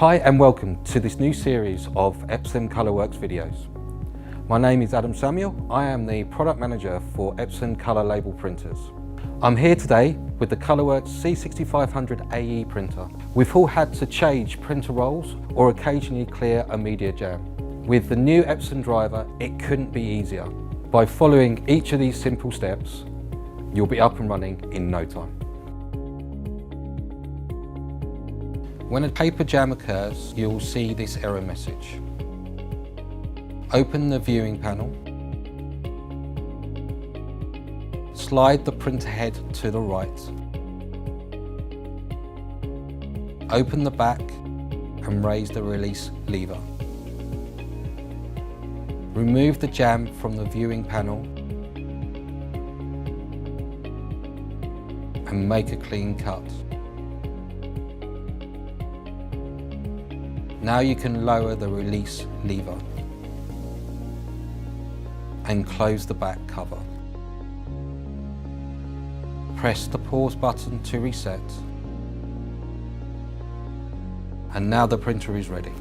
Hi and welcome to this new series of Epson ColorWorks videos. My name is Adam Samuel. I am the product manager for Epson Colour Label printers. I'm here today with the ColorWorks C6500 AE printer. We've all had to change printer rolls or occasionally clear a media jam. With the new Epson driver, it couldn't be easier. By following each of these simple steps, you'll be up and running in no time. When a paper jam occurs, you'll see this error message. Open the viewing panel. Slide the printer head to the right. Open the back and raise the release lever. Remove the jam from the viewing panel and make a clean cut. Now you can lower the release lever and close the back cover. Press the pause button to reset, and now the printer is ready.